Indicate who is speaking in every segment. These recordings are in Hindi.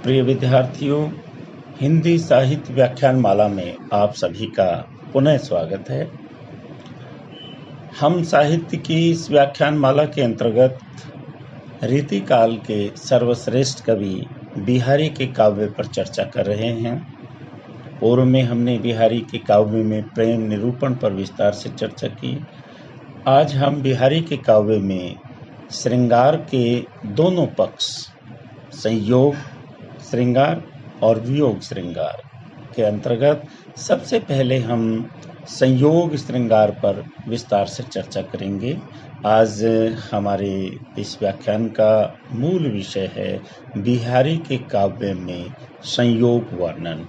Speaker 1: प्रिय विद्यार्थियों, हिंदी साहित्य व्याख्यान माला में आप सभी का पुनः स्वागत है। हम साहित्य की इस व्याख्यान माला के अंतर्गत रीतिकाल के सर्वश्रेष्ठ कवि बिहारी के काव्य पर चर्चा कर रहे हैं। पूर्व में हमने बिहारी के काव्य में प्रेम निरूपण पर विस्तार से चर्चा की। आज हम बिहारी के काव्य में श्रृंगार के दोनों पक्ष, संयोग श्रृंगार और वियोग श्रृंगार के अंतर्गत सबसे पहले हम संयोग श्रृंगार पर विस्तार से चर्चा करेंगे। आज हमारे इस व्याख्यान का मूल विषय है बिहारी के काव्य में संयोग वर्णन।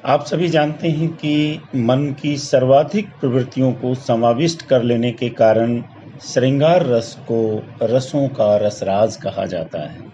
Speaker 1: आप सभी जानते हैं कि मन की सर्वाधिक प्रवृत्तियों को समाविष्ट कर लेने के कारण श्रृंगार रस को रसों का रसराज कहा जाता है।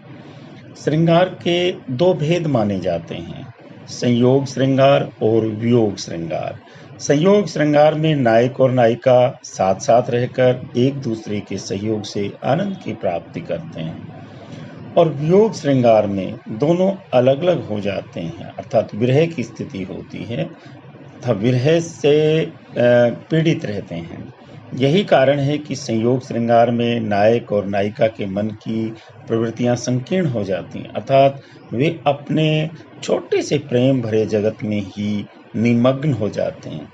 Speaker 1: श्रृंगार के दो भेद माने जाते हैं, संयोग श्रृंगार और वियोग श्रृंगार। संयोग श्रृंगार में नायक और नायिका साथ साथ रहकर एक दूसरे के सहयोग से आनंद की प्राप्ति करते हैं, और वियोग श्रृंगार में दोनों अलग अलग हो जाते हैं, अर्थात विरह की स्थिति होती है तथा विरह से पीड़ित रहते हैं। यही कारण है कि संयोग श्रृंगार में नायक और नायिका के मन की प्रवृत्तियां संकीर्ण हो जाती हैं, अर्थात वे अपने छोटे से प्रेम भरे जगत में ही निमग्न हो जाते हैं।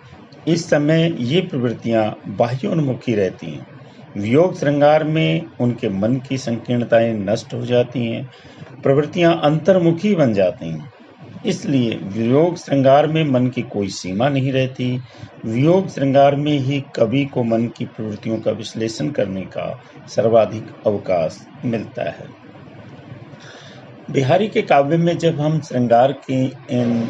Speaker 1: इस समय ये प्रवृत्तियां बाह्योन्मुखी रहती हैं। वियोग श्रृंगार में उनके मन की संकीर्णताएं नष्ट हो जाती हैं, प्रवृत्तियां अंतर्मुखी बन जाती हैं। इसलिए वियोग श्रृंगार में मन की कोई सीमा नहीं रहती। वियोग श्रृंगार में ही कवि को मन की प्रवृत्तियों का विश्लेषण करने का सर्वाधिक अवकाश मिलता है। बिहारी के काव्य में जब हम श्रृंगार की इन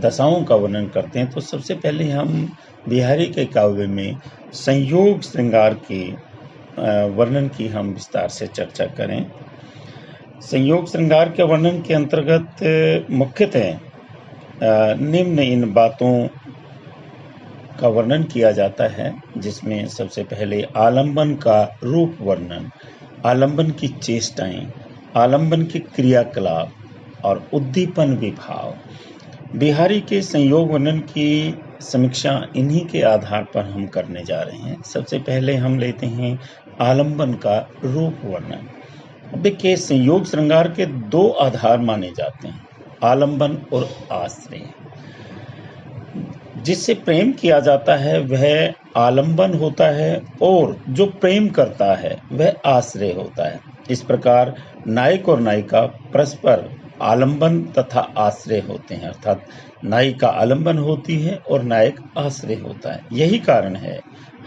Speaker 1: दशाओं का वर्णन करते हैं तो सबसे पहले हम बिहारी के काव्य में संयोग श्रृंगार के वर्णन की हम विस्तार से चर्चा करें। संयोग श्रृंगार के वर्णन के अंतर्गत मुख्यतः निम्न इन बातों का वर्णन किया जाता है, जिसमें सबसे पहले आलंबन का रूप वर्णन, आलंबन की चेष्टाएं, आलंबन के क्रियाकलाप और उद्दीपन विभाव। बिहारी के संयोग वर्णन की समीक्षा इन्हीं के आधार पर हम करने जा रहे हैं। सबसे पहले हम लेते हैं आलंबन का रूप वर्णन। देखिए, संयोग श्रृंगार के दो आधार माने जाते हैं, आलंबन और आश्रय। जिससे प्रेम किया जाता है वह आलंबन होता है और जो प्रेम करता है वह आश्रय होता है। इस प्रकार नायक और नायिका परस्पर आलंबन तथा आश्रय होते हैं, अर्थात नायिका आलंबन होती है और नायक आश्रय होता है। यही कारण है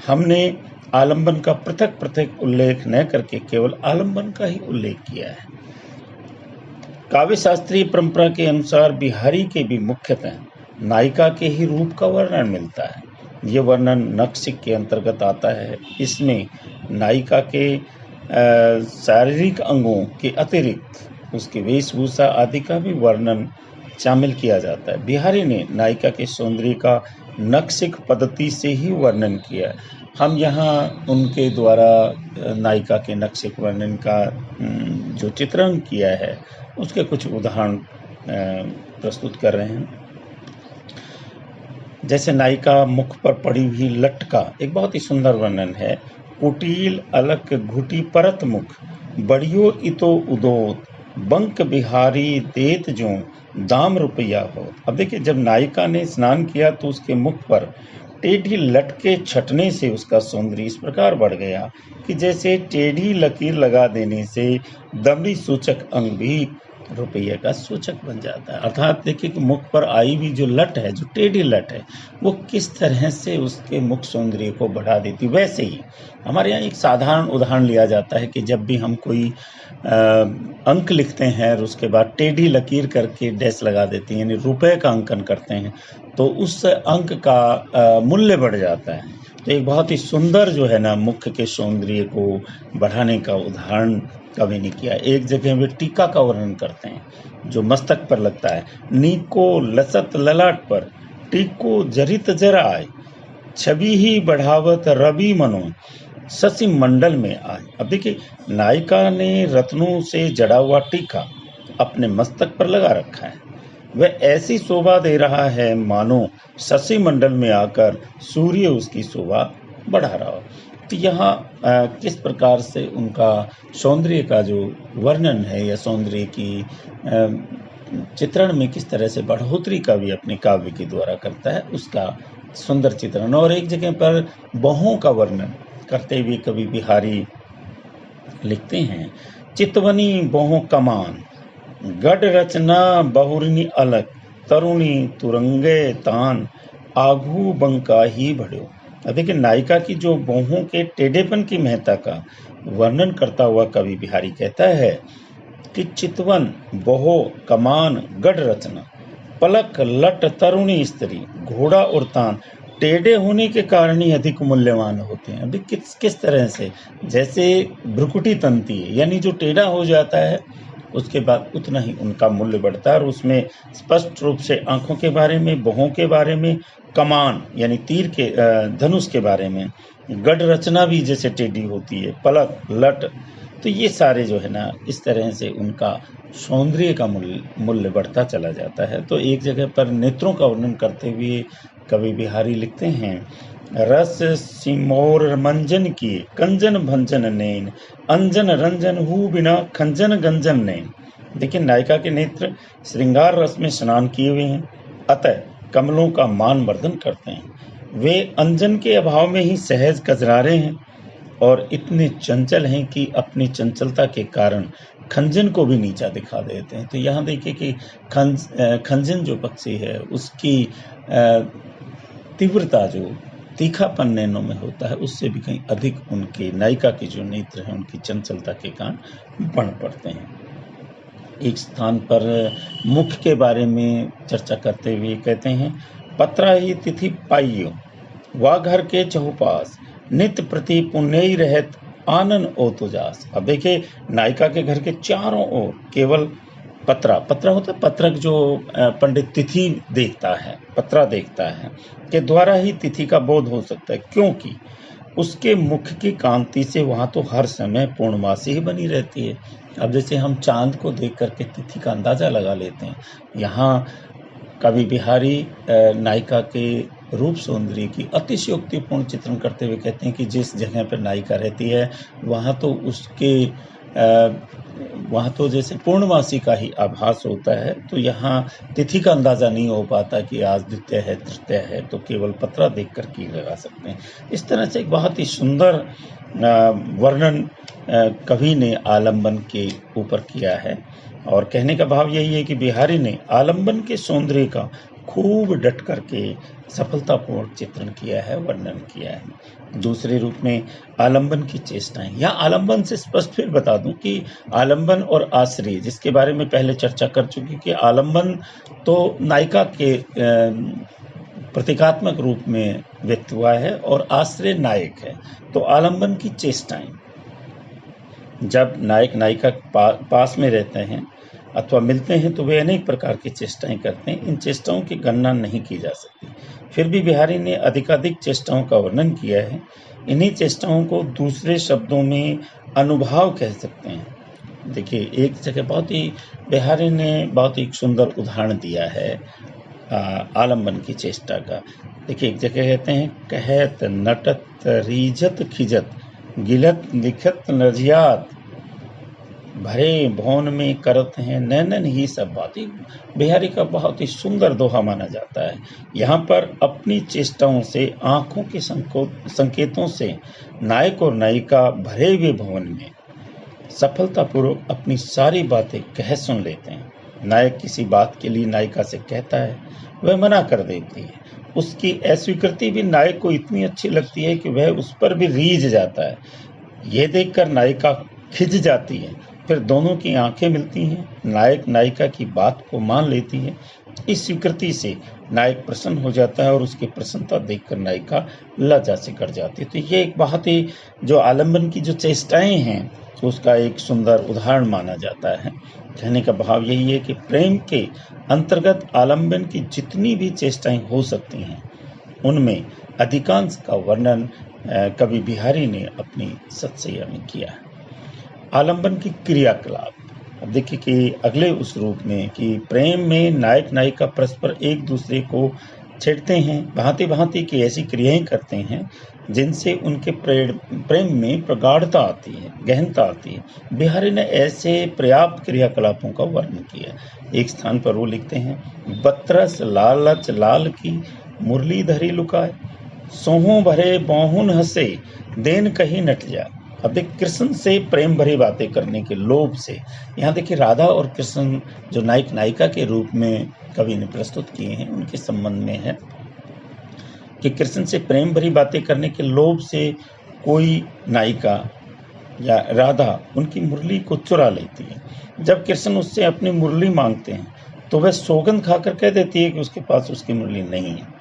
Speaker 1: हमने आलंबन का पृथक पृथक उल्लेख न करके केवल आलंबन का ही उल्लेख किया है। काव्य शास्त्रीय परंपरा के अनुसार बिहारी के भी मुख्यतः नायिका के ही रूप का वर्णन मिलता है। ये वर्णन नक्शिक के अंतर्गत आता है। इसमें नायिका के शारीरिक अंगों के अतिरिक्त उसके वेशभूषा आदि का भी वर्णन शामिल किया जाता है। बिहारी ने नायिका के सौंदर्य का नक्शिक पद्धति से ही वर्णन किया। हम यहाँ उनके द्वारा नायिका के नक्शिक वर्णन का जो चित्रण किया है उसके कुछ उदाहरण प्रस्तुत कर रहे हैं। जैसे नायिका मुख पर पड़ी हुई लटका एक बहुत ही सुंदर वर्णन है। कुटील अलक घुटी परत मुख, बड़ियो इतो उदोत, बंक बिहारी देत जो दाम रुपया हो। अब देखिए, जब नायिका ने स्नान किया तो उसके मुख पर टेढ़ी लटके छटने से उसका सौंदर्य इस प्रकार बढ़ गया कि जैसे टेढ़ी लकीर लगा देने से दमड़ी सूचक अंग भी रुपये का सूचक बन जाता है। अर्थात देखिए कि मुख पर आई हुई जो लट है, जो टेढ़ी लट है, वो किस तरह से उसके मुख सौंदर्य को बढ़ा देती। वैसे ही हमारे यहाँ एक साधारण उदाहरण लिया जाता है कि जब भी हम कोई अंक लिखते हैं और उसके बाद टेढ़ी लकीर करके डैश लगा देते हैं, यानी रुपए का अंकन करते हैं, तो उस अंक का मूल्य बढ़ जाता है। तो एक बहुत ही सुंदर जो है ना मुख के सौंदर्य को बढ़ाने का उदाहरण कवि ने किया। एक जगह वे टीका का वर्णन करते हैं जो मस्तक पर लगता है। नीको लसत ललाट पर टीको जरित जराय, छवि ही बढ़ावत रवि मनो, शशि मंडल में आए। अब देखिए, नायिका ने रत्नों से जड़ा हुआ टीका अपने मस्तक पर लगा रखा है। वह ऐसी शोभा दे रहा है मानो शशि मंडल में आकर सूर्य उसकी शोभा बढ़ा रहा हो। तो यहाँ किस प्रकार से उनका सौंदर्य का जो वर्णन है या सौंदर्य की चित्रण में किस तरह से बढ़ोतरी का भी अपने काव्य के द्वारा करता है, उसका सुंदर चित्रण। और एक जगह पर बहुओं का वर्णन करते हुए कवि बिहारी लिखते हैं, चितवनी बहु कमान गढ़ रचना बहुरनी अलग तरुणी तुरंगे तान आघू बंका ही बढ़ो। अब देखिए, नायिका की जो बहुओं के टेढ़ेपन की महत्ता का वर्णन करता हुआ कवि बिहारी कहता है कि चितवन बहु कमान गढ़ रचना पलक लट तरुणी स्त्री घोड़ा और तान टेढ़े होने के कारण ही अधिक मूल्यवान होते हैं। अभी किस तरह से, जैसे भ्रुकुटी तंती है, यानी जो टेढ़ा हो जाता है उसके बाद उतना ही उनका मूल्य बढ़ता है। और उसमें स्पष्ट रूप से आंखों के बारे में, बहुओं के बारे में, कमान यानी तीर के धनुष के बारे में, गढ़ रचना भी जैसे टेढ़ी होती है, पलक लट, तो ये सारे जो है ना, इस तरह से उनका सौंदर्य का मूल्य बढ़ता चला जाता है। तो एक जगह पर नेत्रों का वर्णन करते हुए कवि बिहारी लिखते हैं, रस सिमोर मंजन की कंजन भंजन नैन अंजन रंजन हु बिना खंजन गंजन नैन। देखिए, नायिका के नेत्र श्रृंगार रस में स्नान किए हुए हैं, अतः कमलों का मान वर्धन करते हैं। वे अंजन के अभाव में ही सहज कजरारे हैं और इतने चंचल हैं कि अपनी चंचलता के कारण खंजन को भी नीचा दिखा देते हैं। तो यहाँ देखिए कि खंजन जो पक्षी है उसकी तीव्रता, जो तीखापन नैनों में होता है, उससे भी कहीं अधिक उनके नायिका के जो नेत्र हैं उनकी चंचलता के कारण बढ़ पड़ते हैं। एक स्थान पर मुख के बारे में चर्चा करते हुए कहते हैं, पत्रा ही तिथि पाइयो वा घर के चहुपास नित्य प्रति पुण्य रहत आनन ओतुजास। अब देखिए, नायिका के घर के चारों ओर केवल पत्रा होता है, पत्रक जो पंडित तिथि देखता है, पत्रा देखता है, के द्वारा ही तिथि का बोध हो सकता है, क्योंकि उसके मुख की कांति से वहां तो हर समय पूर्णमासी ही बनी रहती है। अब जैसे हम चांद को देख करके तिथि का अंदाजा लगा लेते हैं, यहाँ कवि बिहारी नायिका के रूप सौंदर्य की अतिशयोक्तिपूर्ण चित्रण करते हुए कहते हैं कि जिस जगह पर नायिका रहती है वहाँ तो जैसे पूर्णमासी का ही आभास होता है। तो यहाँ तिथि का अंदाजा नहीं हो पाता कि आज द्वितीया है तृतीया है, तो केवल पत्रा देख कर की लगा सकते हैं। इस तरह से एक बहुत ही सुंदर वर्णन कवि ने आलम्बन के ऊपर किया है। और कहने का भाव यही है कि बिहारी ने आलम्बन के सौंदर्य का खूब डट करके सफलतापूर्वक चित्रण किया है, वर्णन किया है। दूसरे रूप में आलम्बन की चेष्टाएं। यहाँ आलम्बन से स्पष्ट फिर बता दूं कि आलम्बन और आश्रय, जिसके बारे में पहले चर्चा कर चुकी कि आलम्बन तो नायिका के प्रतीकात्मक रूप में व्यक्त हुआ है और आश्रय नायक है। तो आलम्बन की चेष्टाएं, जब नायक नायिका पास में रहते हैं अथवा मिलते हैं तो वे अनेक प्रकार की चेष्टाएं करते हैं। इन चेष्टाओं की गणना नहीं की जा सकती, फिर भी बिहारी ने अधिकाधिक चेष्टाओं का वर्णन किया है। इन्हीं चेष्टाओं को दूसरे शब्दों में अनुभाव कह सकते हैं। देखिए, एक जगह बिहारी ने बहुत ही सुंदर उदाहरण दिया है आलम्बन की चेष्टा का। देखिए, एक जगह कहते हैं, कहत नटत रीझत खिजत गिलत लिखत नजियात भरे भवन में करत हैं नैनन ही सब बात। बिहारी का बहुत ही सुंदर दोहा माना जाता है। यहाँ पर अपनी चेष्टाओं से, आंखों के संकेतों से नायक और नायिका भरे हुए भवन में सफलतापूर्वक अपनी सारी बातें कह सुन लेते हैं। नायक किसी बात के लिए नायिका से कहता है, वह मना कर देती है। उसकी अस्वीकृति भी नायक को इतनी अच्छी लगती है कि वह उस पर भी रीझ जाता है। यह देखकर नायिका खिंच जाती है। फिर दोनों की आंखें मिलती हैं, नायक नायिका की बात को मान लेती है। इस स्वीकृति से नायक प्रसन्न हो जाता है और उसकी प्रसन्नता देखकर नायिका लज्जा से कर जाती है। तो ये एक बहुत ही, जो आलम्बन की जो चेष्टाएं हैं, तो उसका एक सुंदर उदाहरण माना जाता है। कहने का भाव यही है कि प्रेम के अंतर्गत आलम्बन की जितनी भी चेष्टाएं हो सकती हैं, उनमें अधिकांश का वर्णन कवि बिहारी ने अपनी सतसैया में किया है। आलम्बन की क्रियाकलाप। अब देखिए कि अगले उस रूप में कि प्रेम में नायक नायिका परस्पर एक दूसरे को छेड़ते हैं, भांति भांति की ऐसी क्रियाएं करते हैं जिनसे उनके प्रेम में प्रगाढ़ता आती है, गहनता आती है। बिहारी ने ऐसे पर्याप्त क्रियाकलापों का वर्णन किया। एक स्थान पर वो लिखते हैं, बतरस लालच लाल की मुरलीधरी लुकाए, सोहों भरे बहुन हंसे देन कहीं नट जा। अब देखिए कृष्ण से प्रेम भरी बातें करने के लोभ से, यहाँ देखिए राधा और कृष्ण जो नायक नायिका के रूप में कवि ने प्रस्तुत किए हैं उनके संबंध में है कि कृष्ण से प्रेम भरी बातें करने के लोभ से कोई नायिका या राधा उनकी मुरली को चुरा लेती है। जब कृष्ण उससे अपनी मुरली मांगते हैं तो वह सौगंध खाकर कह देती है कि उसके पास उसकी मुरली नहीं है।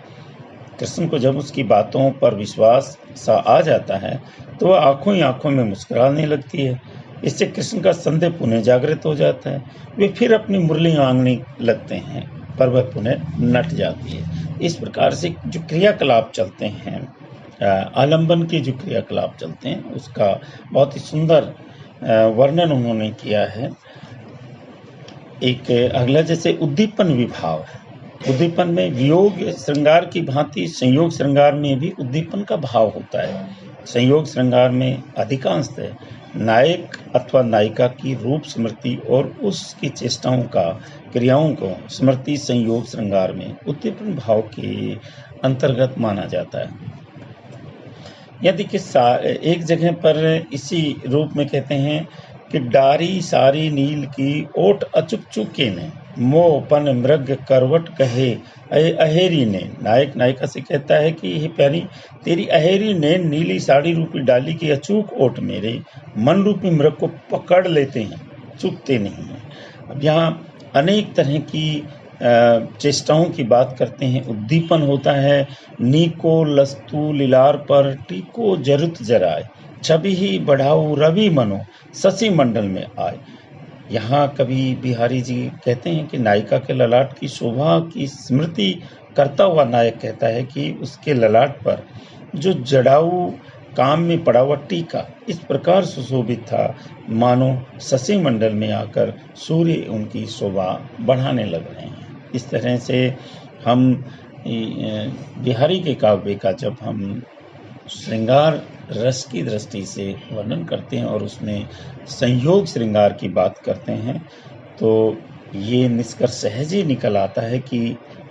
Speaker 1: कृष्ण को जब उसकी बातों पर विश्वास सा आ जाता है तो वह आंखों ही आंखों में मुस्कुराने लगती है। इससे कृष्ण का संदेह पुनः जागृत हो जाता है। वे फिर अपनी मुरली मांगने लगते हैं पर वह पुनः नट जाती है। इस प्रकार से जो क्रियाकलाप चलते हैं, आलंबन के जो क्रियाकलाप चलते हैं उसका बहुत ही सुंदर वर्णन उन्होंने किया है। एक अगला जैसे उद्दीपन विभाव है। उद्दीपन में वियोग श्रृंगार की भांति संयोग श्रृंगार में भी उद्दीपन का भाव होता है। संयोग श्रृंगार में अधिकांशतः नायक अथवा नायिका की रूप स्मृति और उसकी चेष्टाओं का क्रियाओं को स्मृति संयोग श्रृंगार में उद्दीपन भाव के अंतर्गत माना जाता है। यदि कि एक जगह पर इसी रूप में कहते हैं कि डारी सारी नील की ओट अचुक चुके ने मोपन मृग करवट कहे अहेरी ने। नायक नायिका से कहता है कि हे प्यारी, तेरी अहेरी ने नीली साड़ी रूपी डाली की अचूक ओट मेरे मन रूपी मृग को पकड़ लेते हैं, चुकते नहीं हैं। अब यहाँ अनेक तरह की चेष्टाओं की बात करते हैं। उद्दीपन होता है, नीको लस्तु लीलार पर टीको जरुत जराए, छवि ही बढ़ाऊ रवि मनो शशि मंडल में आए। यहाँ कवि बिहारी जी कहते हैं कि नायिका के ललाट की शोभा की स्मृति करता हुआ नायक कहता है कि उसके ललाट पर जो जड़ाऊ काम में पड़ा हुआ टीका इस प्रकार सुशोभित था मानो शशि मंडल में आकर सूर्य उनकी शोभा बढ़ाने लग रहे हैं। इस तरह से हम बिहारी के काव्य का जब हम श्रृंगार रस की दृष्टि से वर्णन करते हैं और उसमें संयोग श्रृंगार की बात करते हैं तो ये निष्कर्ष सहज ही निकल आता है कि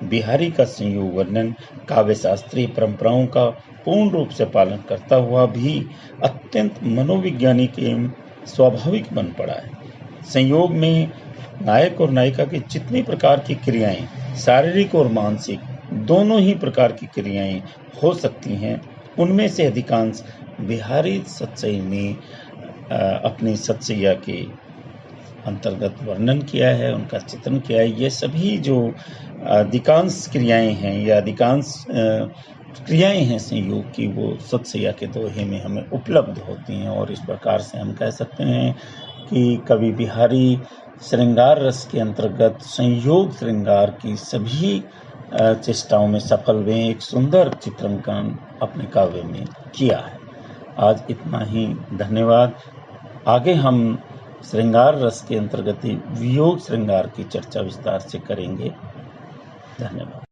Speaker 1: बिहारी का संयोग वर्णन काव्य शास्त्रीय परंपराओं का पूर्ण रूप से पालन करता हुआ भी अत्यंत मनोवैज्ञानिक एवं स्वाभाविक बन पड़ा है। संयोग में नायक और नायिका की जितनी प्रकार की क्रियाएं, शारीरिक और मानसिक दोनों ही प्रकार की क्रियाएं हो सकती हैं, उनमें से अधिकांश बिहारी सतसई ने अपनी सतसैया के अंतर्गत वर्णन किया है, उनका चित्रण किया है। ये सभी जो अधिकांश क्रियाएं हैं या अधिकांश क्रियाएं हैं संयोग की, वो सतसैया के दोहे में हमें उपलब्ध होती हैं। और इस प्रकार से हम कह सकते हैं कि कवि बिहारी श्रृंगार रस के अंतर्गत संयोग श्रृंगार की सभी चेष्टाओं में सफल हुए, एक सुंदर चित्रांकन अपने काव्य में किया है। आज इतना ही, धन्यवाद। आगे हम श्रृंगार रस के अंतर्गत वियोग श्रृंगार की चर्चा विस्तार से करेंगे। धन्यवाद।